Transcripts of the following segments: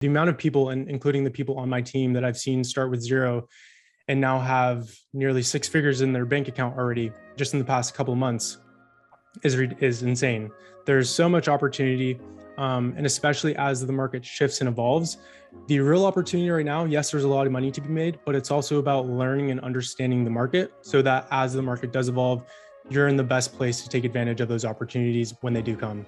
The amount of people, and including the people on my team that I've seen start with zero and now have nearly six figures in their bank account already just in the past couple of months is insane. There's so much opportunity, and especially as the market shifts and evolves, the real opportunity right now, yes, there's a lot of money to be made, but it's also about learning and understanding the market so that as the market does evolve, you're in the best place to take advantage of those opportunities when they do come.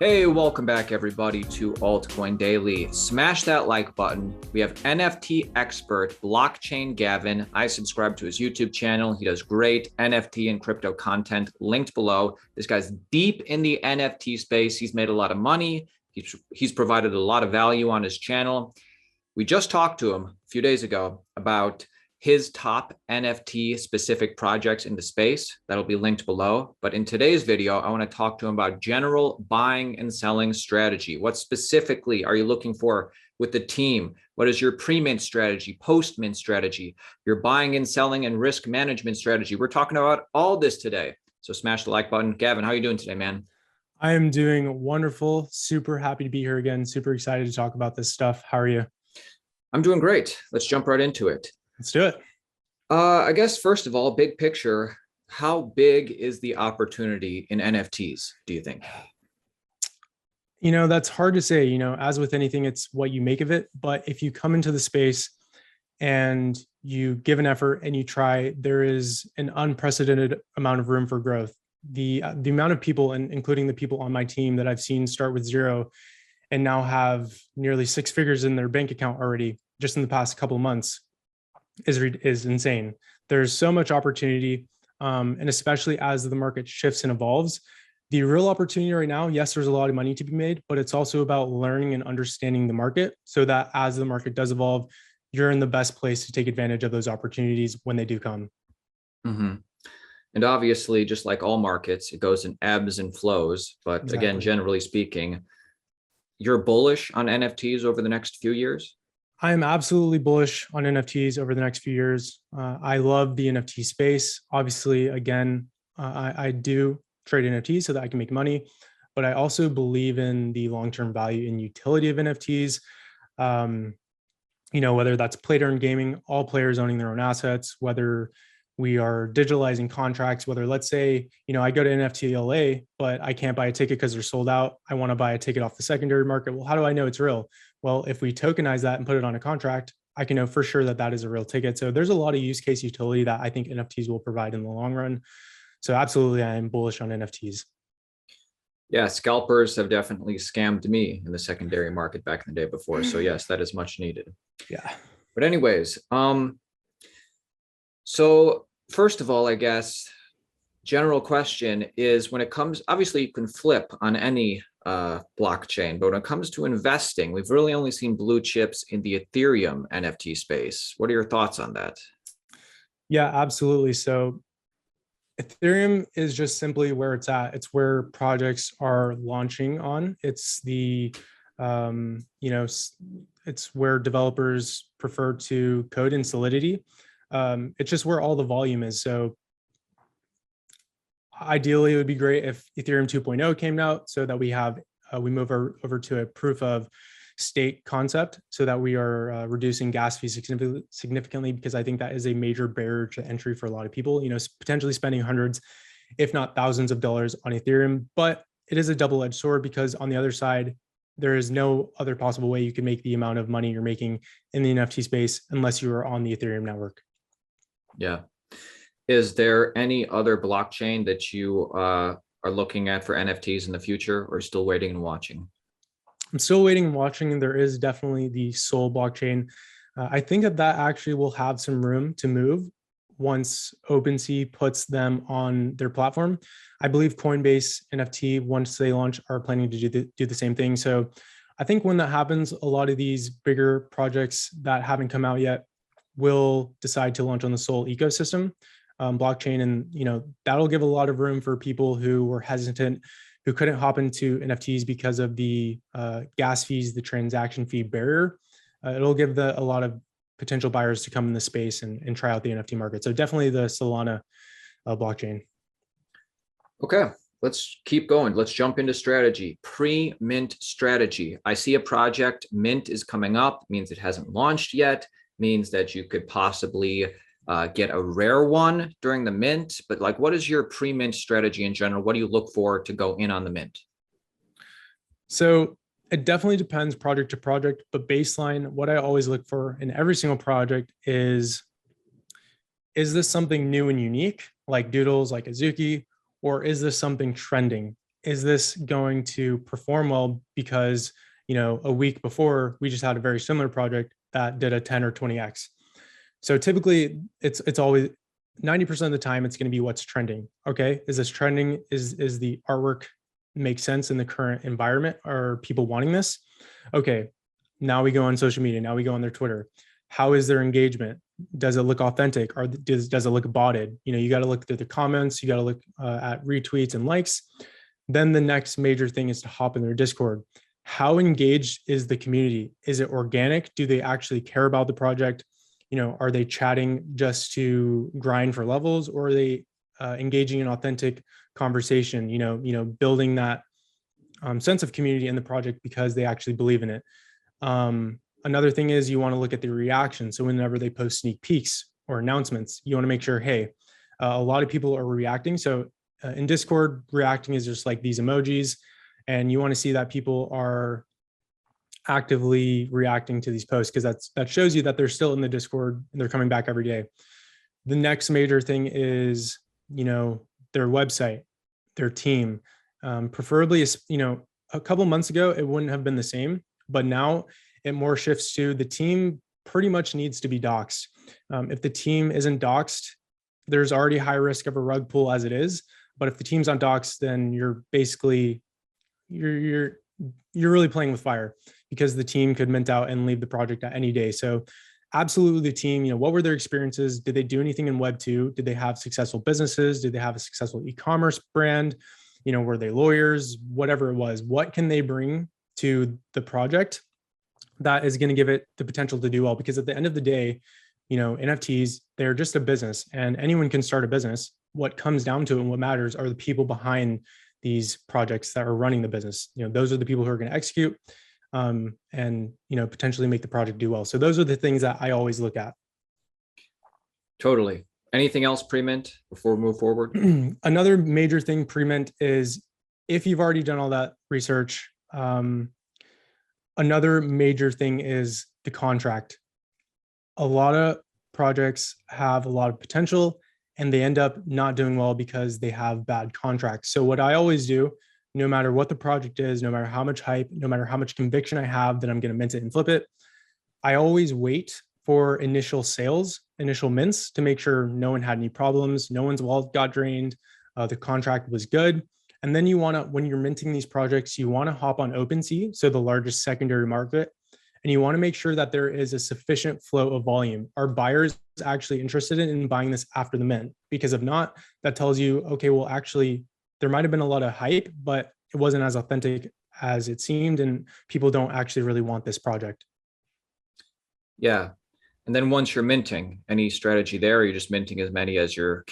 Hey, welcome back everybody to Altcoin Daily. Smash that like button. We have NFT expert, blockchain Gavin. I subscribe to his YouTube channel. He does great NFT and crypto content, linked below. This guy's deep in the NFT space. He's made a lot of money. He's provided a lot of value on his channel. We just talked to him a few days ago about his top NFT specific projects in the space. That'll be linked below. But in today's video, I want to talk to him about general buying and selling strategy. What specifically are you looking for with the team? What is your pre-mint strategy, post-mint strategy, your buying and selling and risk management strategy? We're talking about all this today. So smash the like button. Gavin, how are you doing today, man? I am doing wonderful. Super happy to be here again. Super excited to talk about this stuff. How are you? I'm doing great. Let's jump right into it. Let's do it. I guess, first of all, big picture, how big is the opportunity in NFTs, do you think? That's hard to say. As with anything, it's what you make of it. But if you come into the space and you give an effort and you try, there is an unprecedented amount of room for growth. The amount of people, and including the people on my team that I've seen start with zero and now have nearly six figures in their bank account already just in the past couple of months is insane. There's so much opportunity, and especially as the market shifts and evolves, the real opportunity right now, yes, there's a lot of money to be made, but it's also about learning and understanding the market so that as the market does evolve, you're in the best place to take advantage of those opportunities when they do come. Mm-hmm. And obviously, just like all markets, it goes in ebbs and flows. But Exactly. Again, generally speaking, you're bullish on NFTs over the next few years? I am absolutely bullish on NFTs over the next few years. I love the NFT space. Obviously, again, I do trade NFTs so that I can make money, but I also believe in the long-term value and utility of NFTs. Whether that's play to earn gaming, all players owning their own assets, whether we are digitalizing contracts, whether let's say, I go to NFT LA, but I can't buy a ticket because they're sold out. I want to buy a ticket off the secondary market. Well, how do I know it's real? Well, if we tokenize that and put it on a contract, I can know for sure that that is a real ticket. So there's a lot of use case utility that I think NFTs will provide in the long run. So absolutely, I am bullish on NFTs. Yeah, scalpers have definitely scammed me in the secondary market back in the day before. So yes, that is much needed. Yeah. But anyways, so first of all, I guess, general question is when it comes, obviously you can flip on any blockchain, but when it comes to investing, we've really only seen blue chips in the Ethereum NFT space. What are your thoughts on that? Yeah, absolutely. So Ethereum is just simply where it's at. It's where projects are launching on. It's the, it's where developers prefer to code in Solidity. It's just where all the volume is. So ideally, it would be great if Ethereum 2.0 came out so that we have we move over to a proof of stake concept so that we are reducing gas fees significantly, because I think that is a major barrier to entry for a lot of people, potentially spending hundreds, if not thousands of dollars on Ethereum. But it is a double-edged sword because on the other side, there is no other possible way you can make the amount of money you're making in the NFT space unless you are on the Ethereum network. Yeah. Is there any other blockchain that you are looking at for NFTs in the future, or still waiting and watching? I'm still waiting and watching, and there is definitely the Sol blockchain. I think that actually will have some room to move once OpenSea puts them on their platform. I believe Coinbase NFT, once they launch, are planning to do the same thing. So I think when that happens, a lot of these bigger projects that haven't come out yet will decide to launch on the Sol ecosystem blockchain. And, that'll give a lot of room for people who were hesitant, who couldn't hop into NFTs because of the gas fees, the transaction fee barrier. It'll give a lot of potential buyers to come in the space and try out the NFT market. So definitely the Solana blockchain. Okay. let's keep going. Let's jump into strategy. Pre-mint strategy. I see a project, mint is coming up, means it hasn't launched yet, means that you could possibly get a rare one during the mint. But like, what is your pre-mint strategy in general? What do you look for to go in on the mint? So it definitely depends project to project, but baseline, what I always look for in every single project is this something new and unique, like doodles, like Azuki, or is this something trending? Is this going to perform well because, a week before we just had a very similar project that did a 10 or 20x? So typically it's always 90% of the time it's going to be what's trending. Okay. Is this trending? Is the artwork make sense in the current environment? Are people wanting this? Okay. Now we go on social media. Now we go on their Twitter. How is their engagement? Does it look authentic, or does it look botted? You got to look through the comments. You got to look at retweets and likes. Then the next major thing is to hop in their Discord. How engaged is the community? Is it organic? Do they actually care about the project? Are they chatting just to grind for levels, or are they engaging in authentic conversation? Building that sense of community in the project because they actually believe in it. Another thing is you want to look at the reaction. So whenever they post sneak peeks or announcements, you want to make sure, hey, a lot of people are reacting. So in Discord, reacting is just like these emojis, and you want to see that people are actively reacting to these posts, because that shows you that they're still in the Discord and they're coming back every day. The next major thing is, their website, their team. Preferably, a couple months ago, it wouldn't have been the same, but now it more shifts to the team pretty much needs to be doxed. If the team isn't doxed, there's already high risk of a rug pull as it is. But if the team's not doxed, then you're basically, you're really playing with fire, because the team could mint out and leave the project at any day. So absolutely the team, what were their experiences? Did they do anything in Web2? Did they have successful businesses? Did they have a successful e-commerce brand? Were they lawyers? Whatever it was, what can they bring to the project that is going to give it the potential to do well? Because at the end of the day, NFTs, they're just a business, and anyone can start a business. What comes down to it and what matters are the people behind these projects that are running the business. Those are the people who are going to execute and potentially make the project do well. So those are the things that I always look at. Totally. Anything else pre-mint before we move forward? Another major thing pre-mint is, if you've already done all that research, another major thing is the contract. A lot of projects have a lot of potential and they end up not doing well because they have bad contracts. So what I always do, no matter what the project is, no matter how much hype, no matter how much conviction I have that I'm going to mint it and flip it, I always wait for initial sales, initial mints, to make sure no one had any problems, no one's wallet got drained, the contract was good. And then you want to, when you're minting these projects, you want to hop on OpenSea, so the largest secondary market, and you want to make sure that there is a sufficient flow of volume. Are buyers actually interested in buying this after the mint? Because if not, that tells you, okay, well, actually, there might have been a lot of hype, but it wasn't as authentic as it seemed, and people don't actually really want this project. Yeah. And then once you're minting, any strategy there? Are you just minting as many as you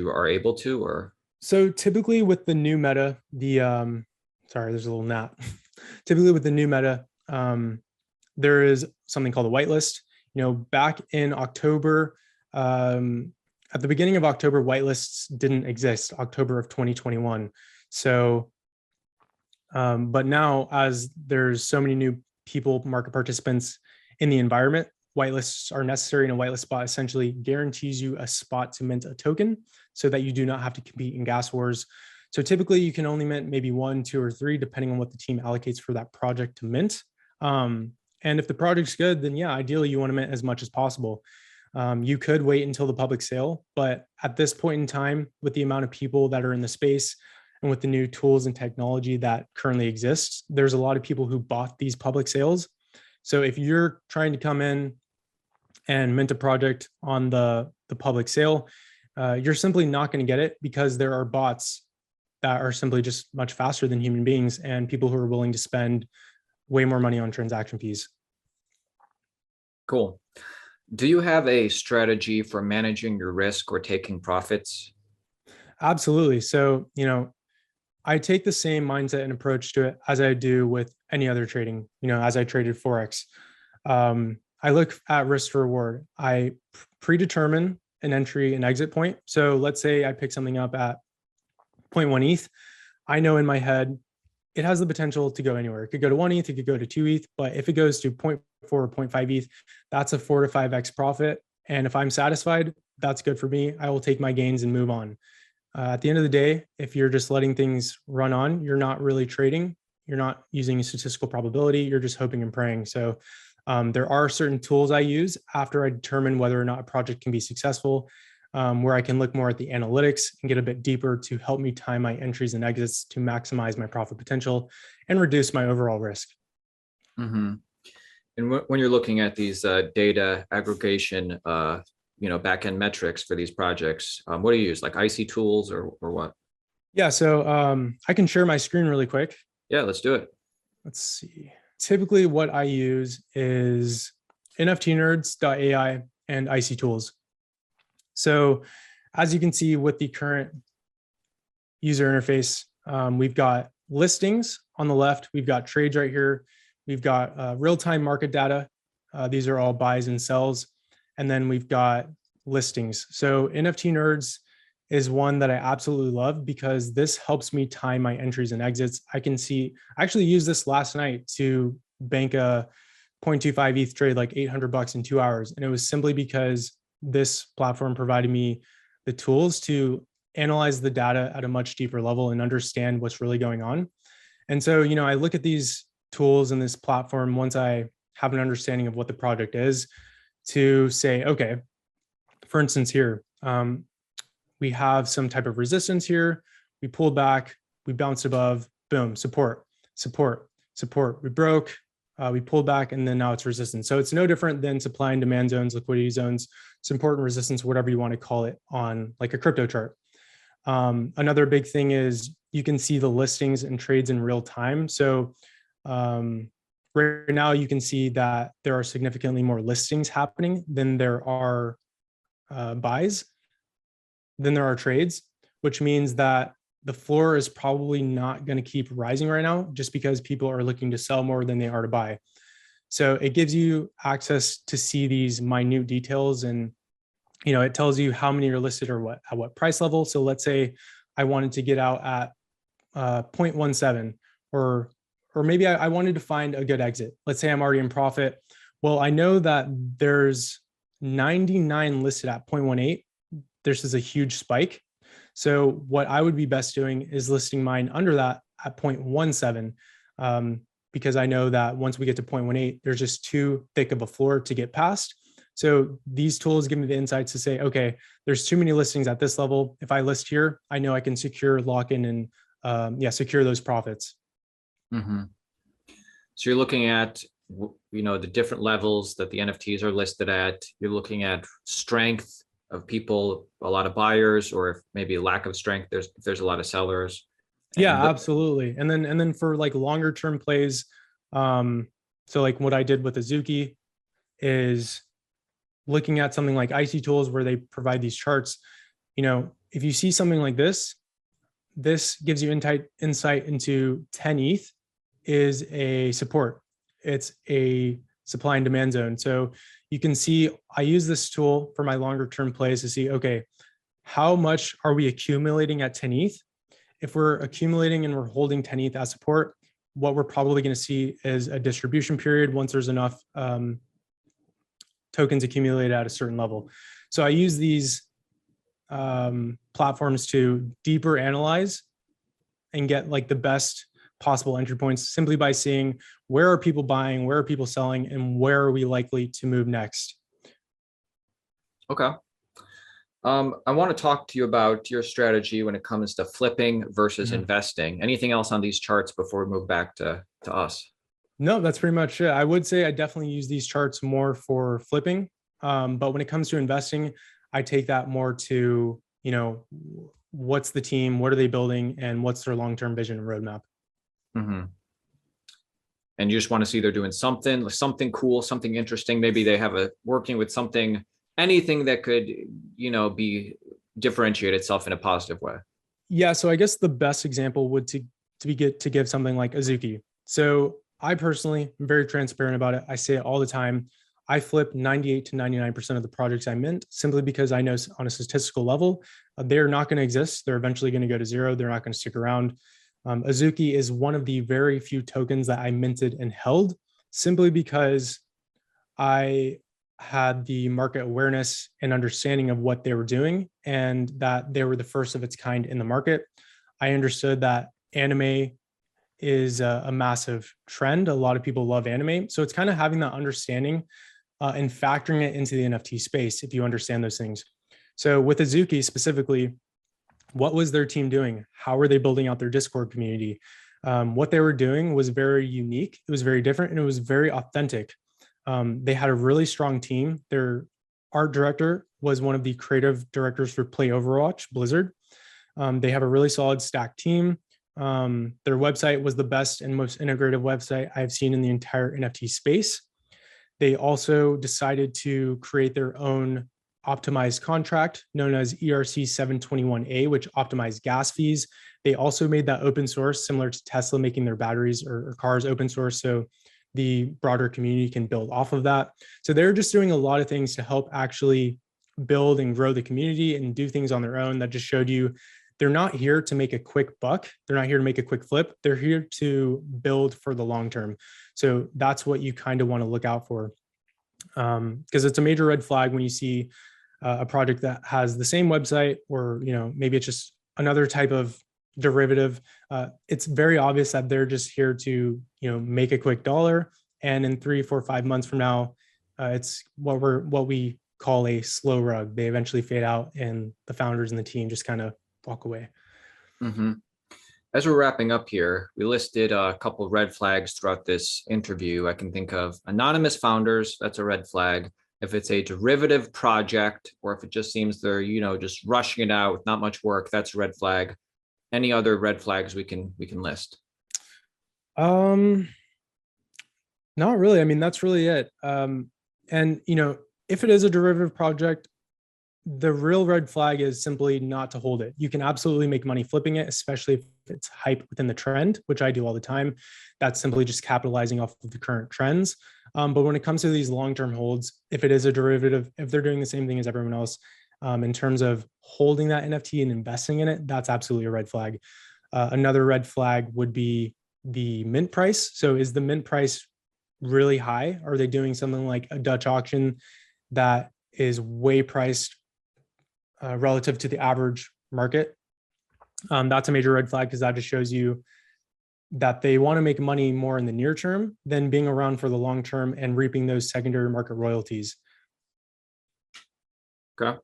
are able to, or? So typically with the new meta, sorry, there's a little gnat. Typically with the new meta, there is something called a whitelist. Back in October, at the beginning of October, whitelists didn't exist, October of 2021. So, but now, as there's so many new people, market participants in the environment, whitelists are necessary, and a whitelist spot essentially guarantees you a spot to mint a token so that you do not have to compete in gas wars. So typically you can only mint maybe 1, 2, or 3, depending on what the team allocates for that project to mint. And if the project's good, then yeah, ideally you want to mint as much as possible. You could wait until the public sale, but at this point in time, with the amount of people that are in the space and with the new tools and technology that currently exists, there's a lot of people who bought these public sales. So if you're trying to come in and mint a project on the public sale, you're simply not going to get it, because there are bots that are simply just much faster than human beings, and people who are willing to spend way more money on transaction fees. Cool. Do you have a strategy for managing your risk or taking profits? Absolutely. So, I take the same mindset and approach to it as I do with any other trading, as I traded Forex. I look at risk to reward. I predetermine an entry and exit point. So let's say I pick something up at zero point 0.1 ETH. I know in my head, it has the potential to go anywhere. It could go to 1 ETH, it could go to 2 ETH, but if it goes to 0.4 or 0.5 ETH, that's a 4 to 5x profit. And if I'm satisfied, that's good for me. I will take my gains and move on. At the end of the day, if you're just letting things run on, you're not really trading. You're not using statistical probability. You're just hoping and praying. So there are certain tools I use after I determine whether or not a project can be successful, where I can look more at the analytics and get a bit deeper to help me time my entries and exits to maximize my profit potential and reduce my overall risk. Mm-hmm. And when you're looking at these data aggregation, backend metrics for these projects, what do you use, like IC tools or what? Yeah, so I can share my screen really quick. Yeah, let's do it. Let's see. Typically what I use is NFTnerds.ai and IC tools. So as you can see with the current user interface, we've got listings on the left. We've got trades right here. We've got real-time market data. These are all buys and sells. And then we've got listings. So NFT Nerds is one that I absolutely love because this helps me time my entries and exits. I actually used this last night to bank a 0.25 ETH trade, like $800 in 2 hours. And it was simply because this platform provided me the tools to analyze the data at a much deeper level and understand what's really going on. And so, I look at these tools and this platform once I have an understanding of what the project is to say, okay, for instance, here, we have some type of resistance here. We pulled back, we bounced above, boom, support, support, support. We broke, we pulled back, and then now it's resistance. So it's no different than supply and demand zones, liquidity zones, support and resistance, whatever you want to call it on like a crypto chart. Another big thing is you can see the listings and trades in real time. So right now you can see that there are significantly more listings happening than there are buys, than there are trades, which means that the floor is probably not going to keep rising right now just because people are looking to sell more than they are to buy. So it gives you access to see these minute details, and it tells you how many are listed or at what price level. So let's say I wanted to get out at 0.17, or maybe I wanted to find a good exit. Let's say I'm already in profit. Well, I know that there's 99 listed at 0.18. This is a huge spike. So what I would be best doing is listing mine under that at 0.17, because I know that once we get to 0.18, there's just too thick of a floor to get past. So these tools give me the insights to say, okay, there's too many listings at this level. If I list here, I know I can secure, lock in, and secure those profits. Mm-hmm. So you're looking at, the different levels that the NFTs are listed at. You're looking at strength of people, a lot of buyers, or if maybe lack of strength, if there's a lot of sellers. Yeah, absolutely. And then for like longer term plays, so like what I did with Azuki is looking at something like IC tools where they provide these charts. If you see something like this gives you insight into 10 ETH is a support. It's a supply and demand zone. So you can see, I use this tool for my longer term plays to see, okay, how much are we accumulating at 10 ETH? If we're accumulating and we're holding 10 ETH as support, what we're probably going to see is a distribution period once there's enough tokens accumulated at a certain level. So I use these platforms to deeper analyze and get like the best possible entry points simply by seeing where are people buying, where are people selling, and where are we likely to move next. Okay. I want to talk to you about your strategy when it comes to flipping versus investing. Anything else on these charts before we move back to us? No, that's pretty much it. I would say I definitely use these charts more for flipping. But when it comes to investing, I take that more to, what's the team, what are they building, and what's their long-term vision and roadmap. Mm-hmm. And you just want to see they're doing something cool, something interesting. Maybe they have working with something, anything that could, be differentiate itself in a positive way. Yeah, so I guess the best example would to give something like Azuki. So I personally am very transparent about it. I say it all the time. I flip 98 to 99% of the projects I mint simply because I know on a statistical level, they're not going to exist. They're eventually going to go to zero. They're not going to stick around. Azuki is one of the very few tokens that I minted and held simply because I had the market awareness and understanding of what they were doing and that they were the first of its kind in the market. I understood that anime is a massive trend. A lot of people love anime. So it's kind of having that understanding and factoring it into the NFT space if you understand those things. So with Azuki specifically, what was their team doing? How were they building out their Discord community? What they were doing was very unique. It was very different and it was very authentic. They had a really strong team. Their art director was one of the creative directors for Play Overwatch, Blizzard. They have a really solid stacked team. Their website was the best and most integrated website I've seen in the entire NFT space. They also decided to create their own optimized contract known as ERC 721A, which optimized gas fees. They also made that open source, similar to Tesla making their batteries or cars open source. So the broader community can build off of that. So they're just doing a lot of things to help actually build and grow the community and do things on their own. That just showed you they're not here to make a quick buck. They're not here to make a quick flip. They're here to build for the long term. So that's what you kind of want to look out for. Because it's a major red flag when you see a project that has the same website, or maybe it's just another type of derivative. It's very obvious that they're just here to make a quick dollar, and in 3, 4, 5 months from now, it's what we call a slow rug. They eventually fade out, and the founders and the team just kind of walk away. Mm-hmm. As we're wrapping up here, we listed a couple of red flags throughout this interview. I can think of anonymous founders. That's a red flag. If it's a derivative project, or if it just seems they're, just rushing it out with not much work, that's a red flag. Any other red flags we can list? Not really. I mean, that's really it. And if it is a derivative project, the real red flag is simply not to hold it. You can absolutely make money flipping it, especially if it's hype within the trend, which I do all the time. That's simply just capitalizing off of the current trends. But when it comes to these long-term holds, if it is a derivative, if they're doing the same thing as everyone else, in terms of holding that NFT and investing in it, that's absolutely a red flag. Another red flag would be the mint price. So is the mint price really high? Are they doing something like a Dutch auction that is way priced relative to the average market? That's a major red flag, because that just shows you that they want to make money more in the near term than being around for the long term and reaping those secondary market royalties. Okay.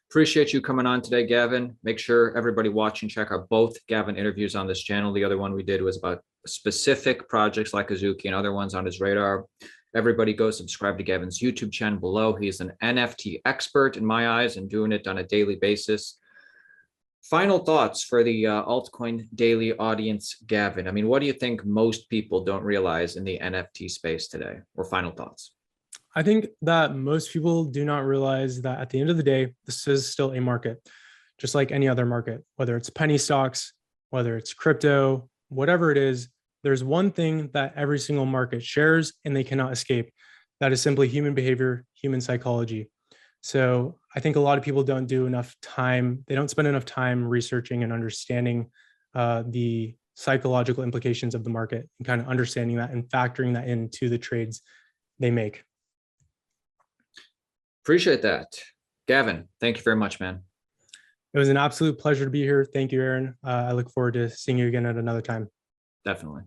Appreciate you coming on today, Gavin. Make sure everybody watching check out both Gavin interviews on this channel. The other one we did was about specific projects like Azuki and other ones on his radar. Everybody go subscribe to Gavin's YouTube channel below. He's an NFT expert in my eyes and doing it on a daily basis. Final thoughts for the Altcoin Daily audience, Gavin. I mean, what do you think most people don't realize in the NFT space today? Or final thoughts? I think that most people do not realize that at the end of the day, this is still a market, just like any other market, whether it's penny stocks, whether it's crypto, whatever it is. There's one thing that every single market shares and they cannot escape. That is simply human behavior, human psychology. So I think a lot of people don't do enough time. They don't spend enough time researching and understanding the psychological implications of the market and kind of understanding that and factoring that into the trades they make. Appreciate that. Gavin, thank you very much, man. It was an absolute pleasure to be here. Thank you, Aaron. I look forward to seeing you again at another time. Definitely.